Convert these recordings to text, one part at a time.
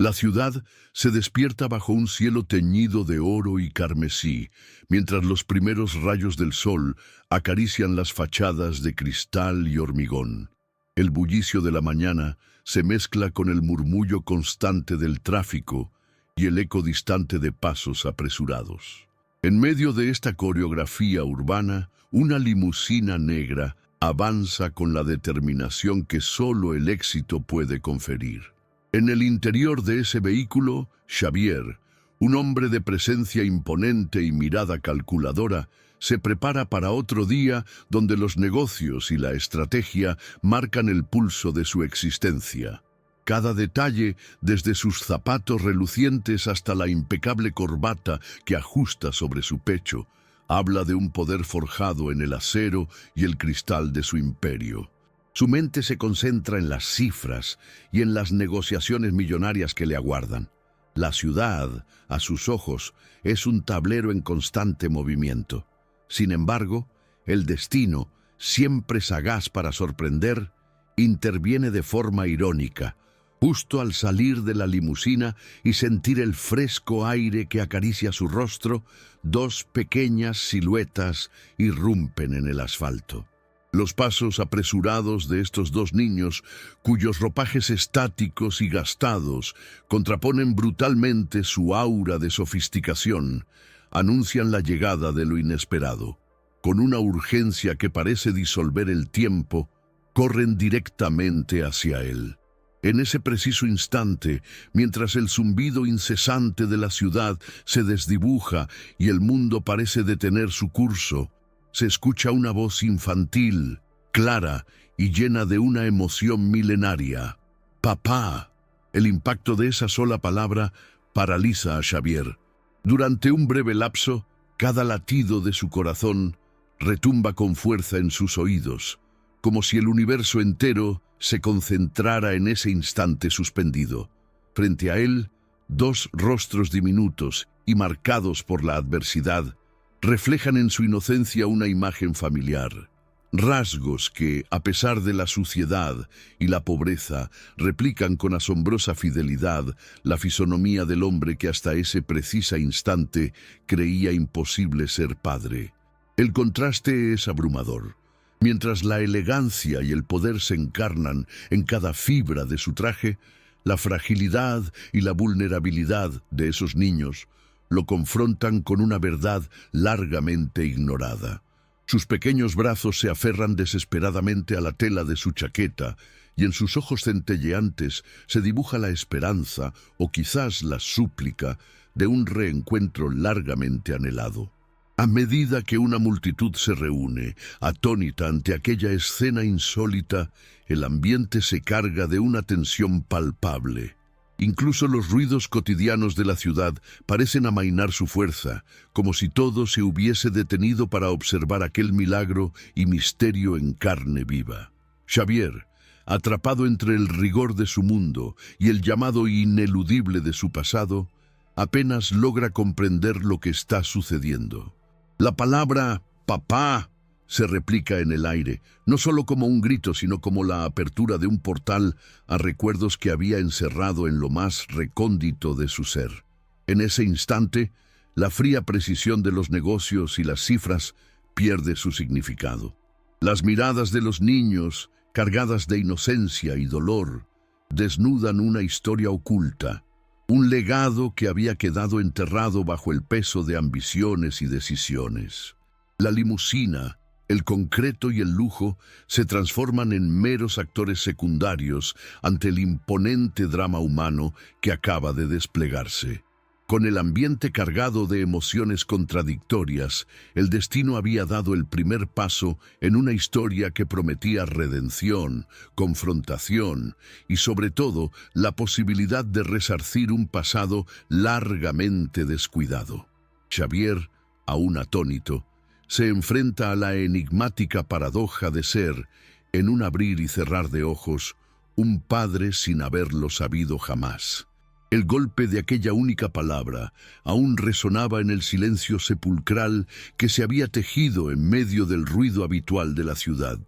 La ciudad se despierta bajo un cielo teñido de oro y carmesí, mientras los primeros rayos del sol acarician las fachadas de cristal y hormigón. El bullicio de la mañana se mezcla con el murmullo constante del tráfico y el eco distante de pasos apresurados. En medio de esta coreografía urbana, una limusina negra avanza con la determinación que solo el éxito puede conferir. En el interior de ese vehículo, Xavier, un hombre de presencia imponente y mirada calculadora, se prepara para otro día donde los negocios y la estrategia marcan el pulso de su existencia. Cada detalle, desde sus zapatos relucientes hasta la impecable corbata que ajusta sobre su pecho, habla de un poder forjado en el acero y el cristal de su imperio. Su mente se concentra en las cifras y en las negociaciones millonarias que le aguardan. La ciudad, a sus ojos, es un tablero en constante movimiento. Sin embargo, el destino, siempre sagaz para sorprender, interviene de forma irónica, justo al salir de la limusina y sentir el fresco aire que acaricia su rostro, dos pequeñas siluetas irrumpen en el asfalto. Los pasos apresurados de estos dos niños, cuyos ropajes estáticos y gastados contraponen brutalmente su aura de sofisticación, anuncian la llegada de lo inesperado. Con una urgencia que parece disolver el tiempo, corren directamente hacia él. En ese preciso instante, mientras el zumbido incesante de la ciudad se desdibuja y el mundo parece detener su curso, se escucha una voz infantil, clara y llena de una emoción milenaria. ¡Papá! El impacto de esa sola palabra paraliza a Xavier. Durante un breve lapso, cada latido de su corazón retumba con fuerza en sus oídos, como si el universo entero se concentrara en ese instante suspendido. Frente a él, dos rostros diminutos y marcados por la adversidad reflejan en su inocencia una imagen familiar. Rasgos que, a pesar de la suciedad y la pobreza, replican con asombrosa fidelidad la fisonomía del hombre que hasta ese preciso instante creía imposible ser padre. El contraste es abrumador. Mientras la elegancia y el poder se encarnan en cada fibra de su traje, la fragilidad y la vulnerabilidad de esos niños lo confrontan con una verdad largamente ignorada. Sus pequeños brazos se aferran desesperadamente a la tela de su chaqueta y en sus ojos centelleantes se dibuja la esperanza o quizás la súplica de un reencuentro largamente anhelado. A medida que una multitud se reúne, atónita ante aquella escena insólita, el ambiente se carga de una tensión palpable. Incluso los ruidos cotidianos de la ciudad parecen amainar su fuerza, como si todo se hubiese detenido para observar aquel milagro y misterio en carne viva. Xavier, atrapado entre el rigor de su mundo y el llamado ineludible de su pasado, apenas logra comprender lo que está sucediendo. La palabra «papá» se replica en el aire, no solo como un grito, sino como la apertura de un portal a recuerdos que había encerrado en lo más recóndito de su ser. En ese instante, la fría precisión de los negocios y las cifras pierde su significado. Las miradas de los niños, cargadas de inocencia y dolor, desnudan una historia oculta, un legado que había quedado enterrado bajo el peso de ambiciones y decisiones. La limusina, el concreto y el lujo se transforman en meros actores secundarios ante el imponente drama humano que acaba de desplegarse. Con el ambiente cargado de emociones contradictorias, el destino había dado el primer paso en una historia que prometía redención, confrontación y, sobre todo, la posibilidad de resarcir un pasado largamente descuidado. Xavier, aún atónito, se enfrenta a la enigmática paradoja de ser, en un abrir y cerrar de ojos, un padre sin haberlo sabido jamás. El golpe de aquella única palabra aún resonaba en el silencio sepulcral que se había tejido en medio del ruido habitual de la ciudad.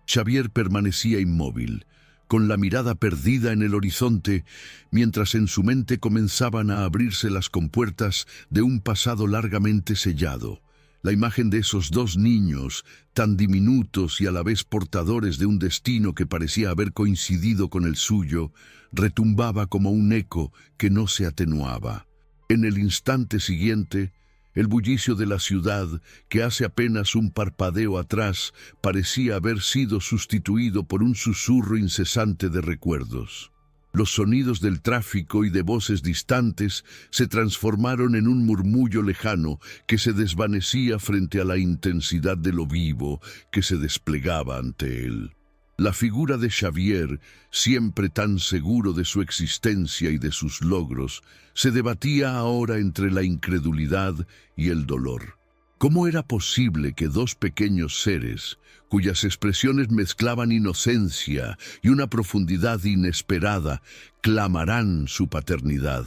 Xavier permanecía inmóvil, con la mirada perdida en el horizonte, mientras en su mente comenzaban a abrirse las compuertas de un pasado largamente sellado. La imagen de esos dos niños, tan diminutos y a la vez portadores de un destino que parecía haber coincidido con el suyo, retumbaba como un eco que no se atenuaba. En el instante siguiente, el bullicio de la ciudad, que hace apenas un parpadeo atrás, parecía haber sido sustituido por un susurro incesante de recuerdos. Los sonidos del tráfico y de voces distantes se transformaron en un murmullo lejano que se desvanecía frente a la intensidad de lo vivo que se desplegaba ante él. La figura de Xavier, siempre tan seguro de su existencia y de sus logros, se debatía ahora entre la incredulidad y el dolor. ¿Cómo era posible que dos pequeños seres, cuyas expresiones mezclaban inocencia y una profundidad inesperada, clamaran su paternidad?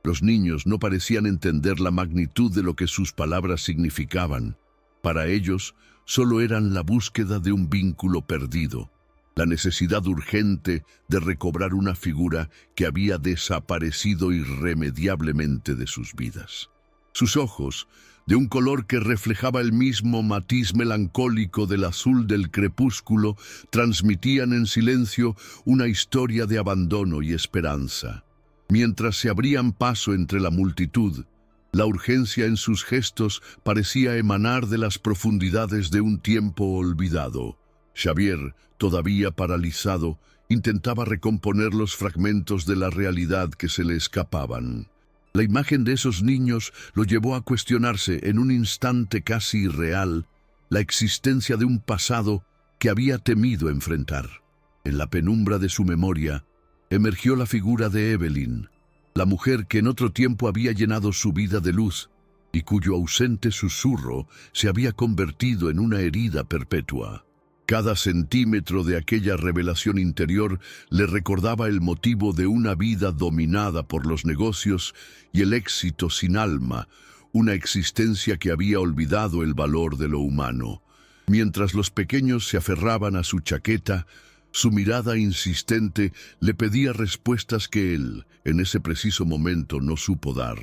Los niños no parecían entender la magnitud de lo que sus palabras significaban. Para ellos, solo eran la búsqueda de un vínculo perdido, la necesidad urgente de recobrar una figura que había desaparecido irremediablemente de sus vidas. Sus ojos, de un color que reflejaba el mismo matiz melancólico del azul del crepúsculo, transmitían en silencio una historia de abandono y esperanza. Mientras se abrían paso entre la multitud, la urgencia en sus gestos parecía emanar de las profundidades de un tiempo olvidado. Xavier, todavía paralizado, intentaba recomponer los fragmentos de la realidad que se le escapaban. La imagen de esos niños lo llevó a cuestionarse en un instante casi irreal la existencia de un pasado que había temido enfrentar. En la penumbra de su memoria emergió la figura de Evelyn, la mujer que en otro tiempo había llenado su vida de luz y cuyo ausente susurro se había convertido en una herida perpetua. Cada centímetro de aquella revelación interior le recordaba el motivo de una vida dominada por los negocios y el éxito sin alma, una existencia que había olvidado el valor de lo humano. Mientras los pequeños se aferraban a su chaqueta, su mirada insistente le pedía respuestas que él, en ese preciso momento, no supo dar.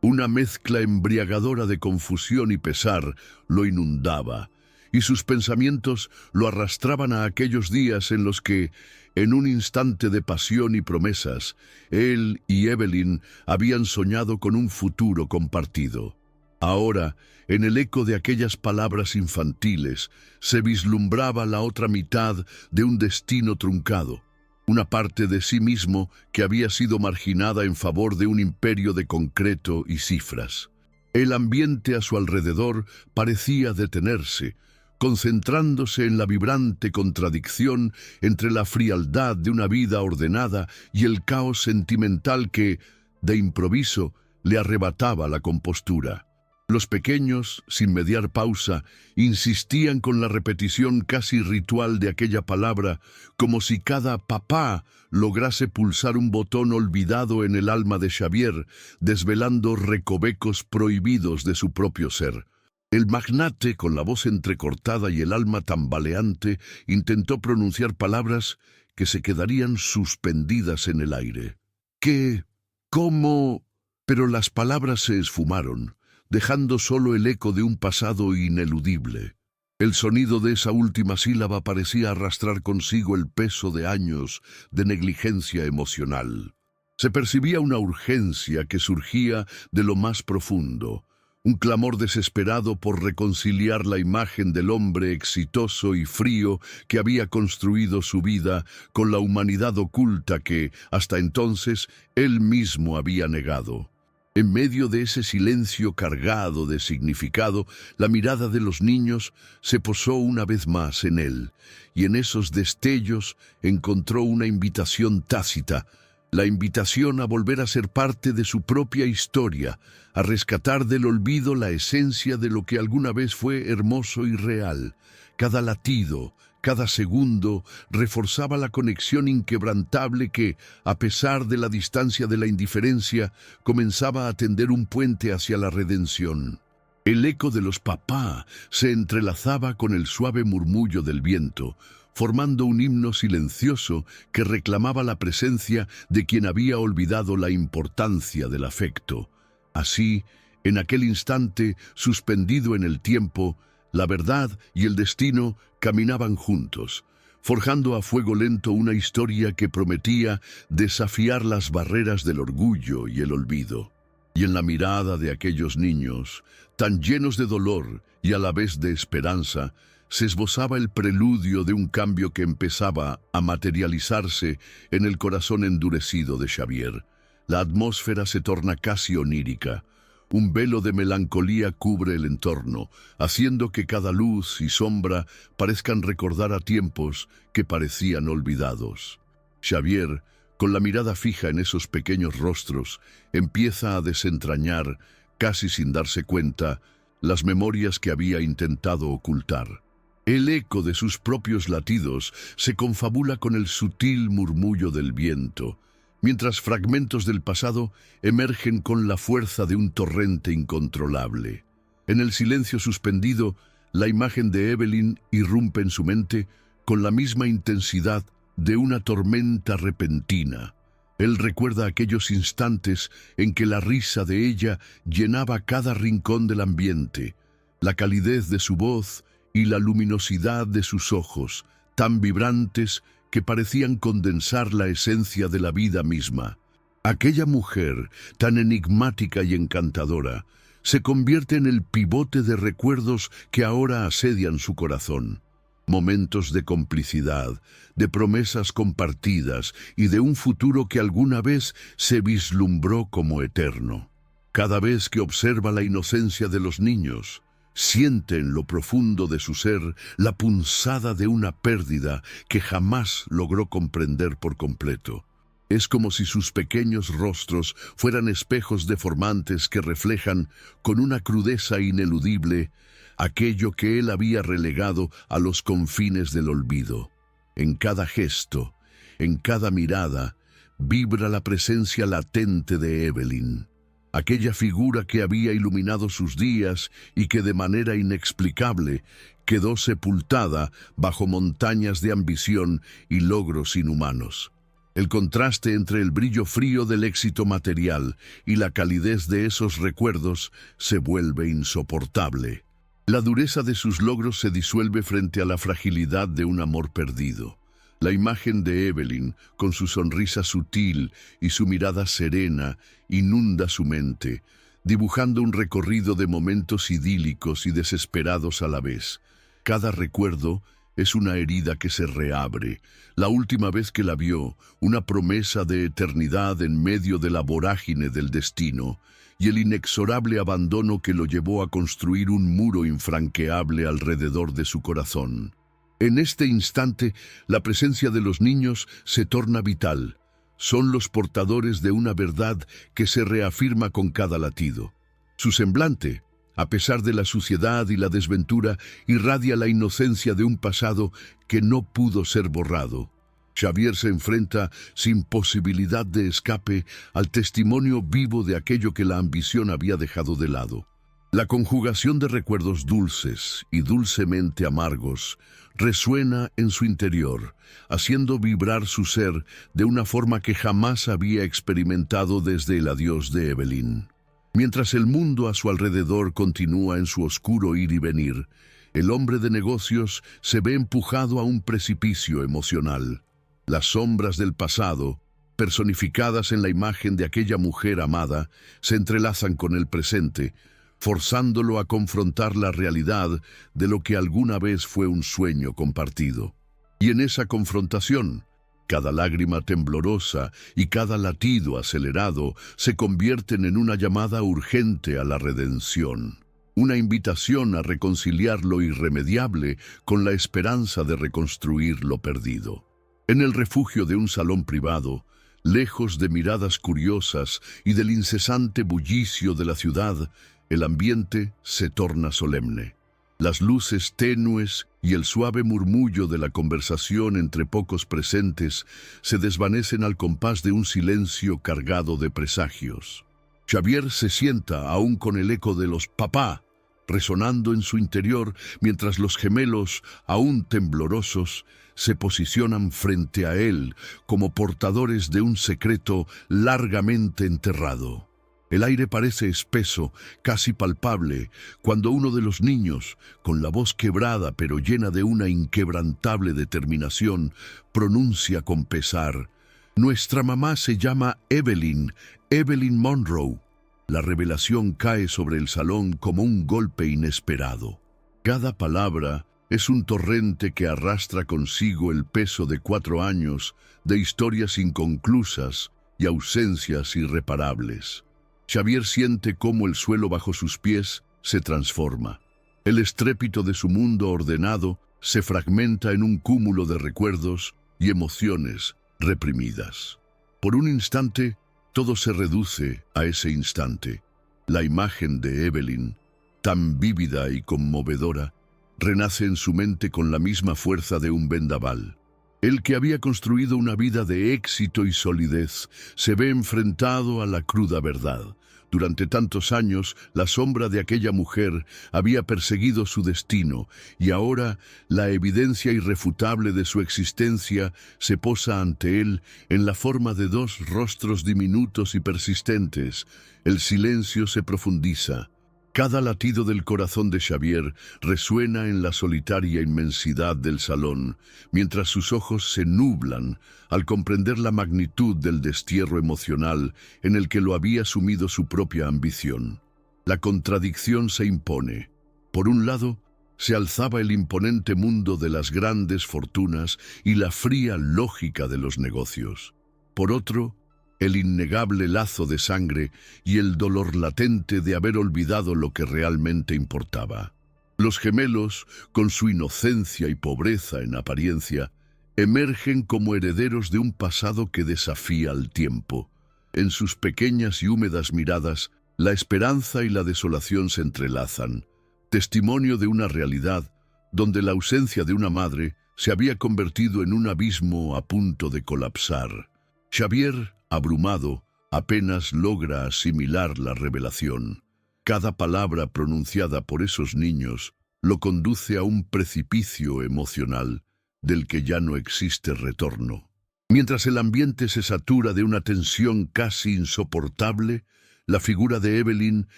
Una mezcla embriagadora de confusión y pesar lo inundaba, y sus pensamientos lo arrastraban a aquellos días en los que, en un instante de pasión y promesas, él y Evelyn habían soñado con un futuro compartido. Ahora, en el eco de aquellas palabras infantiles, se vislumbraba la otra mitad de un destino truncado, una parte de sí mismo que había sido marginada en favor de un imperio de concreto y cifras. El ambiente a su alrededor parecía detenerse, concentrándose en la vibrante contradicción entre la frialdad de una vida ordenada y el caos sentimental que, de improviso, le arrebataba la compostura. Los pequeños, sin mediar pausa, insistían con la repetición casi ritual de aquella palabra, como si cada papá lograse pulsar un botón olvidado en el alma de Xavier, desvelando recovecos prohibidos de su propio ser. El magnate, con la voz entrecortada y el alma tambaleante, intentó pronunciar palabras que se quedarían suspendidas en el aire. ¿Qué? ¿Cómo? Pero las palabras se esfumaron, dejando solo el eco de un pasado ineludible. El sonido de esa última sílaba parecía arrastrar consigo el peso de años de negligencia emocional. Se percibía una urgencia que surgía de lo más profundo, un clamor desesperado por reconciliar la imagen del hombre exitoso y frío que había construido su vida con la humanidad oculta que, hasta entonces, él mismo había negado. En medio de ese silencio cargado de significado, la mirada de los niños se posó una vez más en él, y en esos destellos encontró una invitación tácita, la invitación a volver a ser parte de su propia historia, a rescatar del olvido la esencia de lo que alguna vez fue hermoso y real. Cada latido, cada segundo, reforzaba la conexión inquebrantable que, a pesar de la distancia de la indiferencia, comenzaba a tender un puente hacia la redención. El eco de los papá se entrelazaba con el suave murmullo del viento, formando un himno silencioso que reclamaba la presencia de quien había olvidado la importancia del afecto. Así, en aquel instante, suspendido en el tiempo, la verdad y el destino caminaban juntos, forjando a fuego lento una historia que prometía desafiar las barreras del orgullo y el olvido. Y en la mirada de aquellos niños, tan llenos de dolor y a la vez de esperanza, se esbozaba el preludio de un cambio que empezaba a materializarse en el corazón endurecido de Xavier. La atmósfera se torna casi onírica. Un velo de melancolía cubre el entorno, haciendo que cada luz y sombra parezcan recordar a tiempos que parecían olvidados. Xavier, con la mirada fija en esos pequeños rostros, empieza a desentrañar, casi sin darse cuenta, las memorias que había intentado ocultar. El eco de sus propios latidos se confabula con el sutil murmullo del viento, mientras fragmentos del pasado emergen con la fuerza de un torrente incontrolable. En el silencio suspendido, la imagen de Evelyn irrumpe en su mente con la misma intensidad de una tormenta repentina. Él recuerda aquellos instantes en que la risa de ella llenaba cada rincón del ambiente, la calidez de su voz y la luminosidad de sus ojos, tan vibrantes que parecían condensar la esencia de la vida misma. Aquella mujer, tan enigmática y encantadora, se convierte en el pivote de recuerdos que ahora asedian su corazón. Momentos de complicidad, de promesas compartidas y de un futuro que alguna vez se vislumbró como eterno. Cada vez que observa la inocencia de los niños, siente en lo profundo de su ser la punzada de una pérdida que jamás logró comprender por completo. Es como si sus pequeños rostros fueran espejos deformantes que reflejan, con una crudeza ineludible, aquello que él había relegado a los confines del olvido. En cada gesto, en cada mirada, vibra la presencia latente de Evelyn. Aquella figura que había iluminado sus días y que de manera inexplicable quedó sepultada bajo montañas de ambición y logros inhumanos. El contraste entre el brillo frío del éxito material y la calidez de esos recuerdos se vuelve insoportable. La dureza de sus logros se disuelve frente a la fragilidad de un amor perdido. La imagen de Evelyn, con su sonrisa sutil y su mirada serena, inunda su mente, dibujando un recorrido de momentos idílicos y desesperados a la vez. Cada recuerdo es una herida que se reabre. La última vez que la vio, una promesa de eternidad en medio de la vorágine del destino, y el inexorable abandono que lo llevó a construir un muro infranqueable alrededor de su corazón. En este instante, la presencia de los niños se torna vital. Son los portadores de una verdad que se reafirma con cada latido. Su semblante, a pesar de la suciedad y la desventura, irradia la inocencia de un pasado que no pudo ser borrado. Xavier se enfrenta sin posibilidad de escape al testimonio vivo de aquello que la ambición había dejado de lado. La conjugación de recuerdos dulces y dulcemente amargos resuena en su interior, haciendo vibrar su ser de una forma que jamás había experimentado desde el adiós de Evelyn. Mientras el mundo a su alrededor continúa en su oscuro ir y venir, el hombre de negocios se ve empujado a un precipicio emocional. Las sombras del pasado, personificadas en la imagen de aquella mujer amada, se entrelazan con el presente, forzándolo a confrontar la realidad de lo que alguna vez fue un sueño compartido. Y en esa confrontación, cada lágrima temblorosa y cada latido acelerado se convierten en una llamada urgente a la redención, una invitación a reconciliar lo irremediable con la esperanza de reconstruir lo perdido. En el refugio de un salón privado, lejos de miradas curiosas y del incesante bullicio de la ciudad, el ambiente se torna solemne. Las luces tenues y el suave murmullo de la conversación entre pocos presentes se desvanecen al compás de un silencio cargado de presagios. Xavier se sienta aún con el eco de los «papá» resonando en su interior mientras los gemelos, aún temblorosos, se posicionan frente a él como portadores de un secreto largamente enterrado. El aire parece espeso, casi palpable, cuando uno de los niños, con la voz quebrada pero llena de una inquebrantable determinación, pronuncia con pesar: «Nuestra mamá se llama Evelyn, Evelyn Monroe». La revelación cae sobre el salón como un golpe inesperado. Cada palabra es un torrente que arrastra consigo el peso de 4 años de historias inconclusas y ausencias irreparables. Xavier siente cómo el suelo bajo sus pies se transforma. El estrépito de su mundo ordenado se fragmenta en un cúmulo de recuerdos y emociones reprimidas. Por un instante, todo se reduce a ese instante. La imagen de Evelyn, tan vívida y conmovedora, renace en su mente con la misma fuerza de un vendaval. El que había construido una vida de éxito y solidez se ve enfrentado a la cruda verdad. Durante tantos años, la sombra de aquella mujer había perseguido su destino, y ahora la evidencia irrefutable de su existencia se posa ante él en la forma de 2 rostros diminutos y persistentes. El silencio se profundiza. Cada latido del corazón de Xavier resuena en la solitaria inmensidad del salón, mientras sus ojos se nublan al comprender la magnitud del destierro emocional en el que lo había sumido su propia ambición. La contradicción se impone. Por un lado, se alzaba el imponente mundo de las grandes fortunas y la fría lógica de los negocios. Por otro, el innegable lazo de sangre y el dolor latente de haber olvidado lo que realmente importaba. Los gemelos, con su inocencia y pobreza en apariencia, emergen como herederos de un pasado que desafía al tiempo. En sus pequeñas y húmedas miradas, la esperanza y la desolación se entrelazan, testimonio de una realidad donde la ausencia de una madre se había convertido en un abismo a punto de colapsar. Xavier, abrumado, apenas logra asimilar la revelación. Cada palabra pronunciada por esos niños lo conduce a un precipicio emocional del que ya no existe retorno. Mientras el ambiente se satura de una tensión casi insoportable, la figura de Evelyn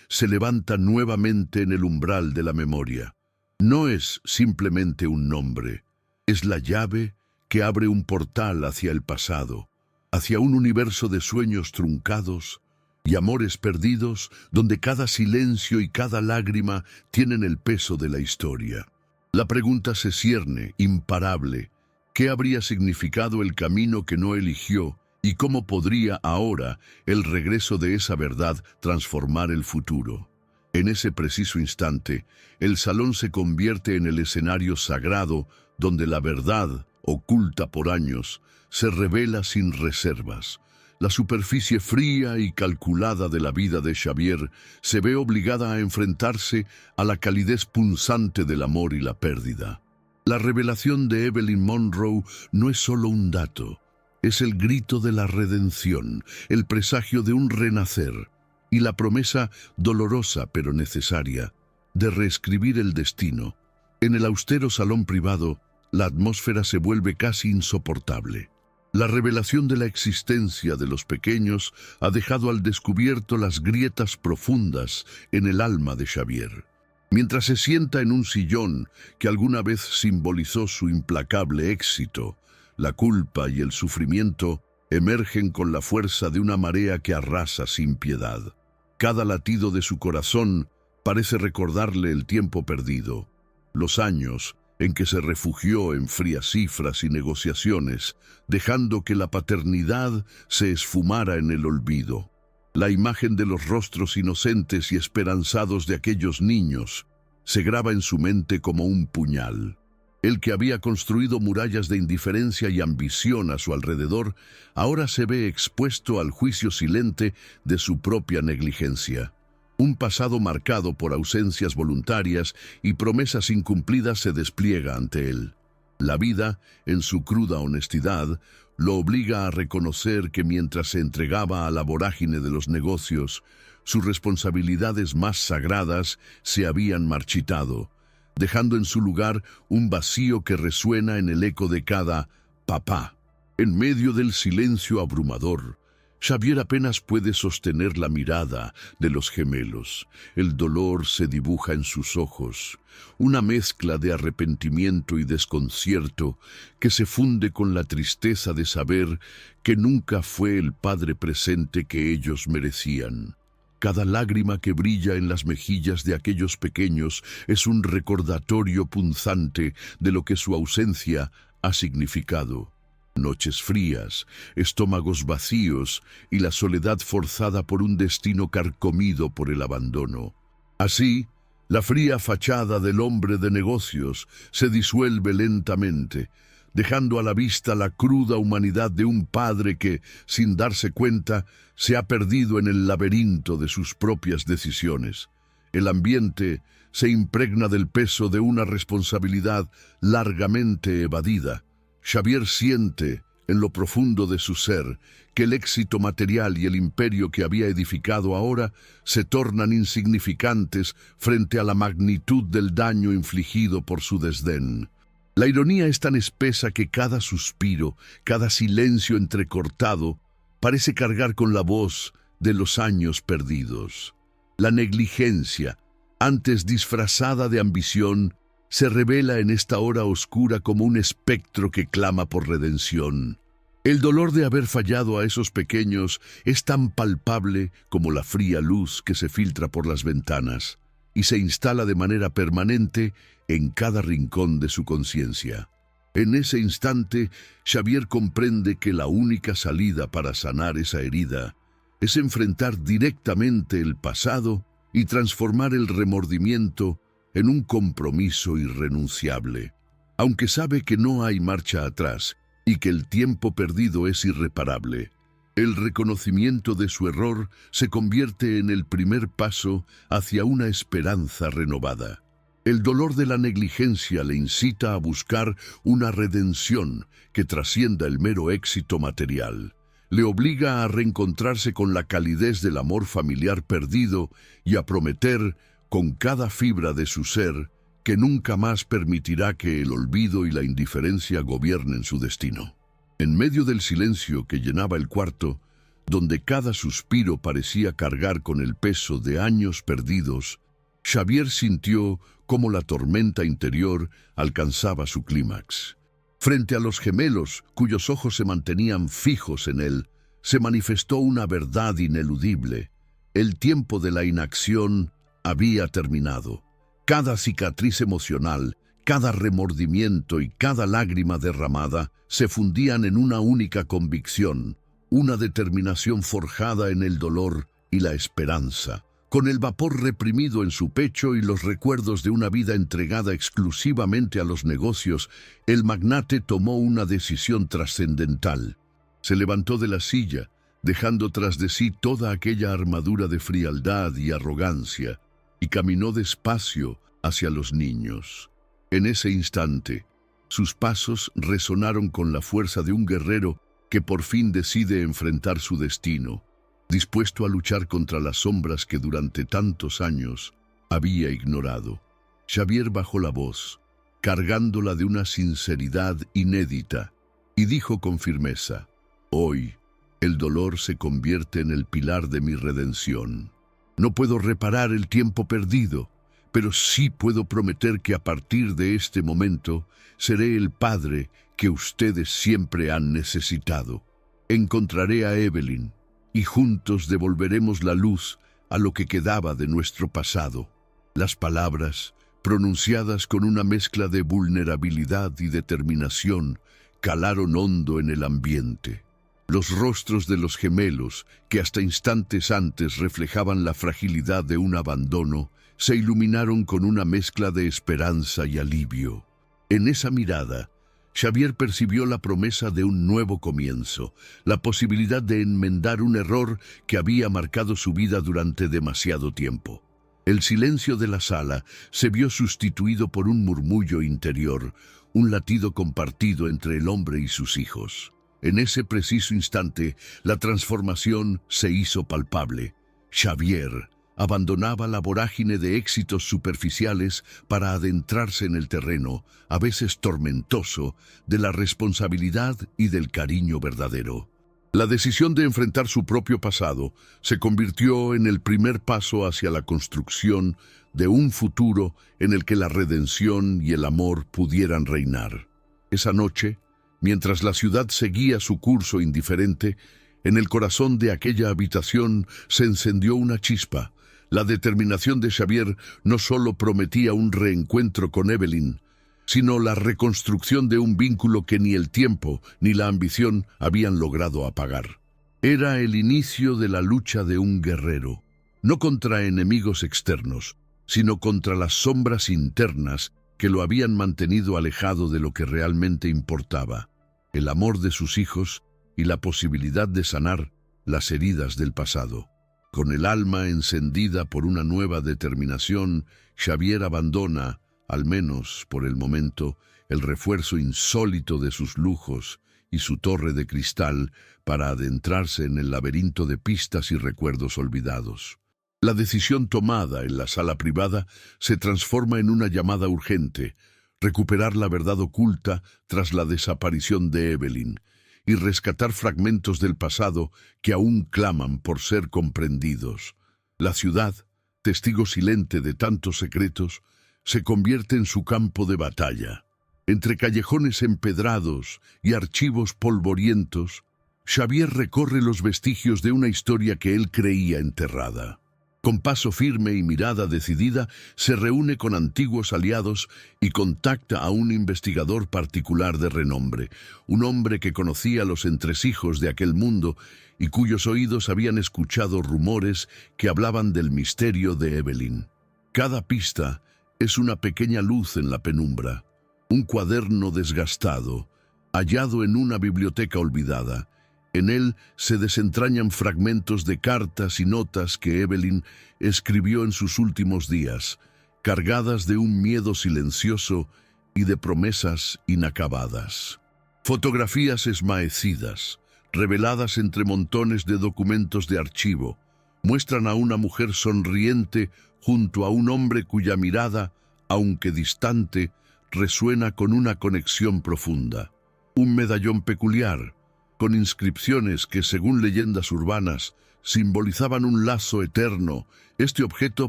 se levanta nuevamente en el umbral de la memoria. No es simplemente un nombre, es la llave que abre un portal hacia el pasado, hacia un universo de sueños truncados y amores perdidos donde cada silencio y cada lágrima tienen el peso de la historia. La pregunta se cierne, imparable: ¿qué habría significado el camino que no eligió y cómo podría ahora el regreso de esa verdad transformar el futuro? En ese preciso instante, el salón se convierte en el escenario sagrado donde la verdad, oculta por años, se revela sin reservas. La superficie fría y calculada de la vida de Xavier se ve obligada a enfrentarse a la calidez punzante del amor y la pérdida. La revelación de Evelyn Monroe no es solo un dato, es el grito de la redención, el presagio de un renacer y la promesa dolorosa pero necesaria de reescribir el destino. En el austero salón privado, la atmósfera se vuelve casi insoportable. La revelación de la existencia de los pequeños ha dejado al descubierto las grietas profundas en el alma de Xavier. Mientras se sienta en un sillón que alguna vez simbolizó su implacable éxito, la culpa y el sufrimiento emergen con la fuerza de una marea que arrasa sin piedad. Cada latido de su corazón parece recordarle el tiempo perdido, los años en que se refugió en frías cifras y negociaciones, dejando que la paternidad se esfumara en el olvido. La imagen de los rostros inocentes y esperanzados de aquellos niños se graba en su mente como un puñal. El que había construido murallas de indiferencia y ambición a su alrededor, ahora se ve expuesto al juicio silente de su propia negligencia. Un pasado marcado por ausencias voluntarias y promesas incumplidas se despliega ante él. La vida, en su cruda honestidad, lo obliga a reconocer que mientras se entregaba a la vorágine de los negocios, sus responsabilidades más sagradas se habían marchitado, dejando en su lugar un vacío que resuena en el eco de cada papá. En medio del silencio abrumador, Xavier apenas puede sostener la mirada de los gemelos. El dolor se dibuja en sus ojos, una mezcla de arrepentimiento y desconcierto que se funde con la tristeza de saber que nunca fue el padre presente que ellos merecían. Cada lágrima que brilla en las mejillas de aquellos pequeños es un recordatorio punzante de lo que su ausencia ha significado. Noches frías, estómagos vacíos y la soledad forzada por un destino carcomido por el abandono. Así, la fría fachada del hombre de negocios se disuelve lentamente, dejando a la vista la cruda humanidad de un padre que, sin darse cuenta, se ha perdido en el laberinto de sus propias decisiones. El ambiente se impregna del peso de una responsabilidad largamente evadida. Xavier siente, en lo profundo de su ser, que el éxito material y el imperio que había edificado ahora se tornan insignificantes frente a la magnitud del daño infligido por su desdén. La ironía es tan espesa que cada suspiro, cada silencio entrecortado, parece cargar con la voz de los años perdidos. La negligencia, antes disfrazada de ambición, se revela en esta hora oscura como un espectro que clama por redención. El dolor de haber fallado a esos pequeños es tan palpable como la fría luz que se filtra por las ventanas y se instala de manera permanente en cada rincón de su conciencia. En ese instante, Xavier comprende que la única salida para sanar esa herida es enfrentar directamente el pasado y transformar el remordimiento en un compromiso irrenunciable. Aunque sabe que no hay marcha atrás y que el tiempo perdido es irreparable, el reconocimiento de su error se convierte en el primer paso hacia una esperanza renovada. El dolor de la negligencia le incita a buscar una redención que trascienda el mero éxito material. Le obliga a reencontrarse con la calidez del amor familiar perdido y a prometer, con cada fibra de su ser, que nunca más permitirá que el olvido y la indiferencia gobiernen su destino. En medio del silencio que llenaba el cuarto, donde cada suspiro parecía cargar con el peso de años perdidos, Xavier sintió cómo la tormenta interior alcanzaba su clímax. Frente a los gemelos, cuyos ojos se mantenían fijos en él, se manifestó una verdad ineludible. El tiempo de la inacción había terminado. Cada cicatriz emocional, cada remordimiento y cada lágrima derramada se fundían en una única convicción, una determinación forjada en el dolor y la esperanza. Con el vapor reprimido en su pecho y los recuerdos de una vida entregada exclusivamente a los negocios, el magnate tomó una decisión trascendental. Se levantó de la silla, dejando tras de sí toda aquella armadura de frialdad y arrogancia, y caminó despacio hacia los niños. En ese instante, sus pasos resonaron con la fuerza de un guerrero que por fin decide enfrentar su destino, dispuesto a luchar contra las sombras que durante tantos años había ignorado. Xavier bajó la voz, cargándola de una sinceridad inédita, y dijo con firmeza: «Hoy, el dolor se convierte en el pilar de mi redención. No puedo reparar el tiempo perdido, pero sí puedo prometer que a partir de este momento seré el padre que ustedes siempre han necesitado. Encontraré a Evelyn y juntos devolveremos la luz a lo que quedaba de nuestro pasado». Las palabras, pronunciadas con una mezcla de vulnerabilidad y determinación, calaron hondo en el ambiente. Los rostros de los gemelos, que hasta instantes antes reflejaban la fragilidad de un abandono, se iluminaron con una mezcla de esperanza y alivio. En esa mirada, Xavier percibió la promesa de un nuevo comienzo, la posibilidad de enmendar un error que había marcado su vida durante demasiado tiempo. El silencio de la sala se vio sustituido por un murmullo interior, un latido compartido entre el hombre y sus hijos. En ese preciso instante, la transformación se hizo palpable. Xavier abandonaba la vorágine de éxitos superficiales para adentrarse en el terreno, a veces tormentoso, de la responsabilidad y del cariño verdadero. La decisión de enfrentar su propio pasado se convirtió en el primer paso hacia la construcción de un futuro en el que la redención y el amor pudieran reinar. Esa noche, mientras la ciudad seguía su curso indiferente, en el corazón de aquella habitación se encendió una chispa. La determinación de Xavier no solo prometía un reencuentro con Evelyn, sino la reconstrucción de un vínculo que ni el tiempo ni la ambición habían logrado apagar. Era el inicio de la lucha de un guerrero, no contra enemigos externos, sino contra las sombras internas que lo habían mantenido alejado de lo que realmente importaba, el amor de sus hijos y la posibilidad de sanar las heridas del pasado. Con el alma encendida por una nueva determinación, Xavier abandona, al menos por el momento, el refuerzo insólito de sus lujos y su torre de cristal para adentrarse en el laberinto de pistas y recuerdos olvidados. La decisión tomada en la sala privada se transforma en una llamada urgente: recuperar la verdad oculta tras la desaparición de Evelyn y rescatar fragmentos del pasado que aún claman por ser comprendidos. La ciudad, testigo silente de tantos secretos, se convierte en su campo de batalla. Entre callejones empedrados y archivos polvorientos, Xavier recorre los vestigios de una historia que él creía enterrada. Con paso firme y mirada decidida, se reúne con antiguos aliados y contacta a un investigador particular de renombre, un hombre que conocía los entresijos de aquel mundo y cuyos oídos habían escuchado rumores que hablaban del misterio de Evelyn. Cada pista es una pequeña luz en la penumbra, un cuaderno desgastado, hallado en una biblioteca olvidada. En él se desentrañan fragmentos de cartas y notas que Evelyn escribió en sus últimos días, cargadas de un miedo silencioso y de promesas inacabadas. Fotografías esmaecidas, reveladas entre montones de documentos de archivo, muestran a una mujer sonriente junto a un hombre cuya mirada, aunque distante, resuena con una conexión profunda. Un medallón peculiar, con inscripciones que, según leyendas urbanas, simbolizaban un lazo eterno. Este objeto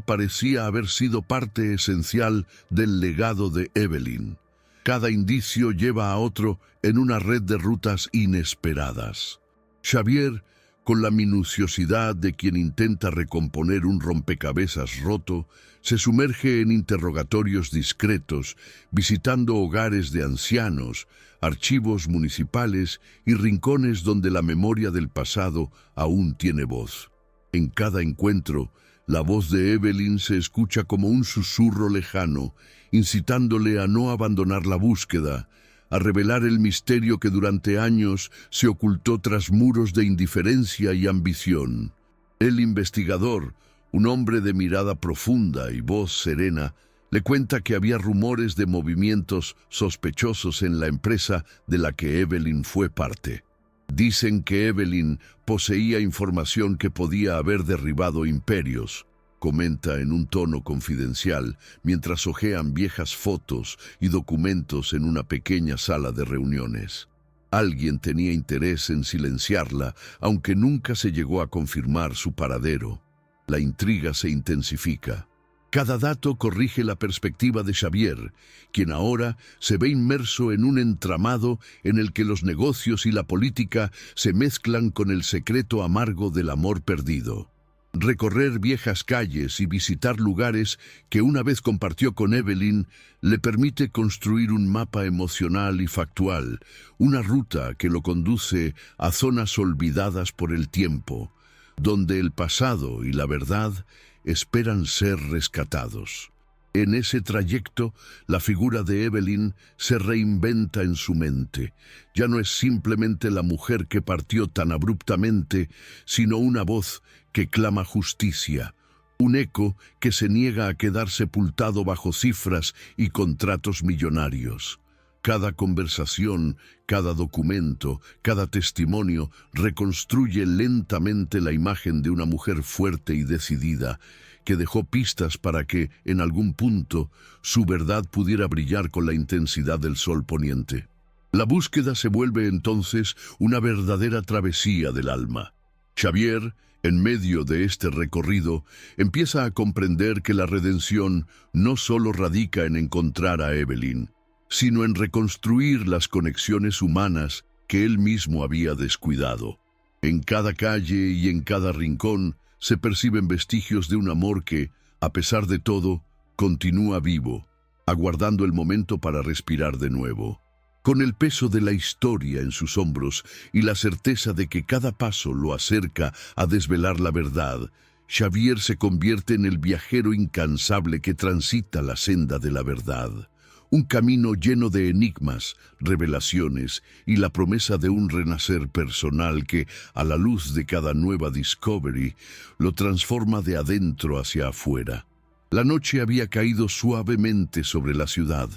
parecía haber sido parte esencial del legado de Evelyn. Cada indicio lleva a otro en una red de rutas inesperadas. Xavier, con la minuciosidad de quien intenta recomponer un rompecabezas roto, se sumerge en interrogatorios discretos, visitando hogares de ancianos, archivos municipales y rincones donde la memoria del pasado aún tiene voz. En cada encuentro, la voz de Evelyn se escucha como un susurro lejano, incitándole a no abandonar la búsqueda, a revelar el misterio que durante años se ocultó tras muros de indiferencia y ambición. El investigador, un hombre de mirada profunda y voz serena, le cuenta que había rumores de movimientos sospechosos en la empresa de la que Evelyn fue parte. Dicen que Evelyn poseía información que podía haber derribado imperios, comenta en un tono confidencial mientras hojean viejas fotos y documentos en una pequeña sala de reuniones. Alguien tenía interés en silenciarla, aunque nunca se llegó a confirmar su paradero. La intriga se intensifica. Cada dato corrige la perspectiva de Xavier, quien ahora se ve inmerso en un entramado en el que los negocios y la política se mezclan con el secreto amargo del amor perdido. Recorrer viejas calles y visitar lugares que una vez compartió con Evelyn le permite construir un mapa emocional y factual, una ruta que lo conduce a zonas olvidadas por el tiempo, donde el pasado y la verdad esperan ser rescatados. En ese trayecto, la figura de Evelyn se reinventa en su mente. Ya no es simplemente la mujer que partió tan abruptamente, sino una voz que clama justicia, un eco que se niega a quedar sepultado bajo cifras y contratos millonarios. Cada conversación, cada documento, cada testimonio reconstruye lentamente la imagen de una mujer fuerte y decidida, que dejó pistas para que, en algún punto, su verdad pudiera brillar con la intensidad del sol poniente. La búsqueda se vuelve entonces una verdadera travesía del alma. Xavier, en medio de este recorrido, empieza a comprender que la redención no solo radica en encontrar a Evelyn, sino en reconstruir las conexiones humanas que él mismo había descuidado. En cada calle y en cada rincón se perciben vestigios de un amor que, a pesar de todo, continúa vivo, aguardando el momento para respirar de nuevo. Con el peso de la historia en sus hombros y la certeza de que cada paso lo acerca a desvelar la verdad, Xavier se convierte en el viajero incansable que transita la senda de la verdad. Un camino lleno de enigmas, revelaciones y la promesa de un renacer personal que, a la luz de cada nueva discovery, lo transforma de adentro hacia afuera. La noche había caído suavemente sobre la ciudad,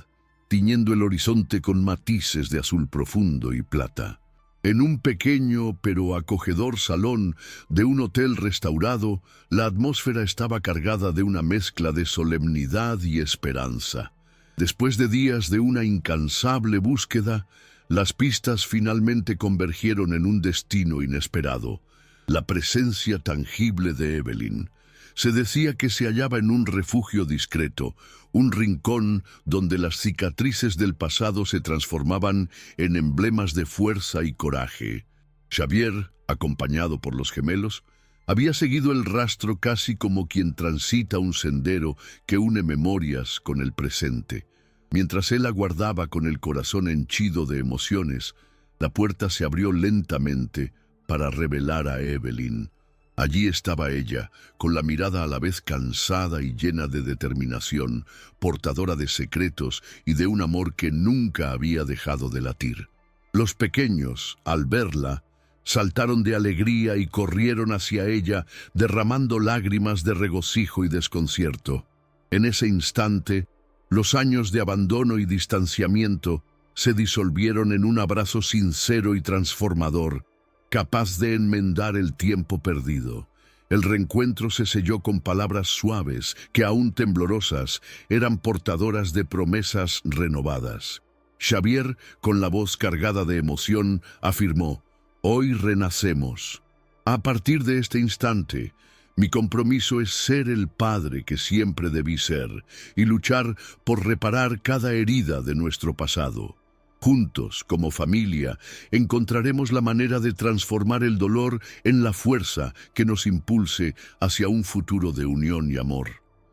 tiñendo el horizonte con matices de azul profundo y plata. En un pequeño pero acogedor salón de un hotel restaurado, la atmósfera estaba cargada de una mezcla de solemnidad y esperanza. Después de días de una incansable búsqueda, las pistas finalmente convergieron en un destino inesperado: la presencia tangible de Evelyn. Se decía que se hallaba en un refugio discreto, un rincón donde las cicatrices del pasado se transformaban en emblemas de fuerza y coraje. Xavier, acompañado por los gemelos, había seguido el rastro casi como quien transita un sendero que une memorias con el presente. Mientras él aguardaba con el corazón henchido de emociones, la puerta se abrió lentamente para revelar a Evelyn. Allí estaba ella, con la mirada a la vez cansada y llena de determinación, portadora de secretos y de un amor que nunca había dejado de latir. Los pequeños, al verla, saltaron de alegría y corrieron hacia ella, derramando lágrimas de regocijo y desconcierto. En ese instante, los años de abandono y distanciamiento se disolvieron en un abrazo sincero y transformador, capaz de enmendar el tiempo perdido. El reencuentro se selló con palabras suaves que, aún temblorosas, eran portadoras de promesas renovadas. Xavier, con la voz cargada de emoción, afirmó: «Hoy renacemos. A partir de este instante, mi compromiso es ser el padre que siempre debí ser y luchar por reparar cada herida de nuestro pasado. Juntos, como familia, encontraremos la manera de transformar el dolor en la fuerza que nos impulse hacia un futuro de unión y amor».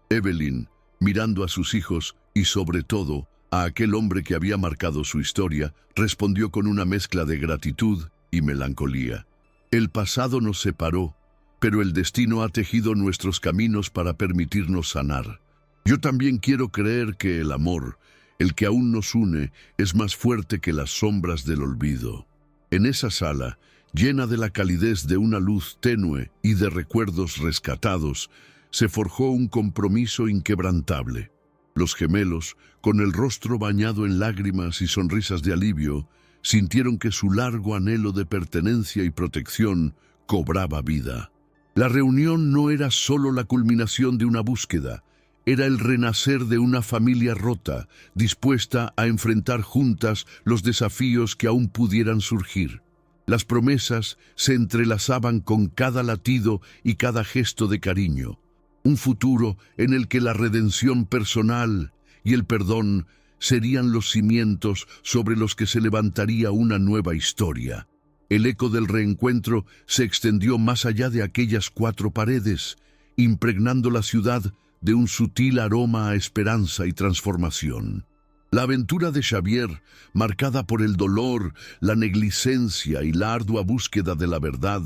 Evelyn, mirando a sus hijos y, sobre todo, a aquel hombre que había marcado su historia, respondió con una mezcla de gratitud y melancolía. «El pasado nos separó, pero el destino ha tejido nuestros caminos para permitirnos sanar. Yo también quiero creer que el amor, el que aún nos une, es más fuerte que las sombras del olvido». En esa sala, llena de la calidez de una luz tenue y de recuerdos rescatados, se forjó un compromiso inquebrantable. Los gemelos, con el rostro bañado en lágrimas y sonrisas de alivio, sintieron que su largo anhelo de pertenencia y protección cobraba vida. La reunión no era solo la culminación de una búsqueda, era el renacer de una familia rota, dispuesta a enfrentar juntas los desafíos que aún pudieran surgir. Las promesas se entrelazaban con cada latido y cada gesto de cariño. Un futuro en el que la redención personal y el perdón serían los cimientos sobre los que se levantaría una nueva historia. El eco del reencuentro se extendió más allá de aquellas 4 paredes, impregnando la ciudad de un sutil aroma a esperanza y transformación. La aventura de Xavier, marcada por el dolor, la negligencia y la ardua búsqueda de la verdad,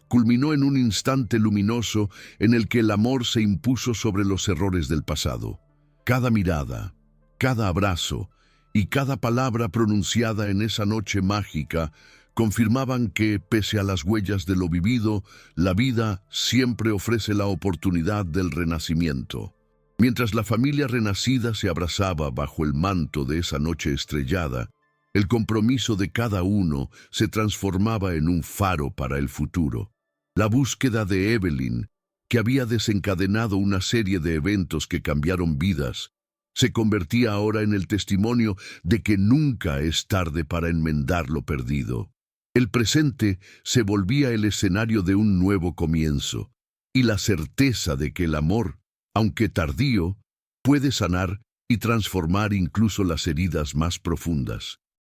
culminó en un instante luminoso en el que el amor se impuso sobre los errores del pasado. Cada mirada, cada abrazo y cada palabra pronunciada en esa noche mágica confirmaban que, pese a las huellas de lo vivido, la vida siempre ofrece la oportunidad del renacimiento. Mientras la familia renacida se abrazaba bajo el manto de esa noche estrellada, El compromiso de cada uno se transformaba en un faro para el futuro. La búsqueda de Evelyn, que había desencadenado una serie de eventos que cambiaron vidas, se convertía ahora en el testimonio de que nunca es tarde para enmendar lo perdido. El presente se volvía el escenario de un nuevo comienzo, y la certeza de que el amor, aunque tardío, puede sanar y transformar incluso las heridas más profundas.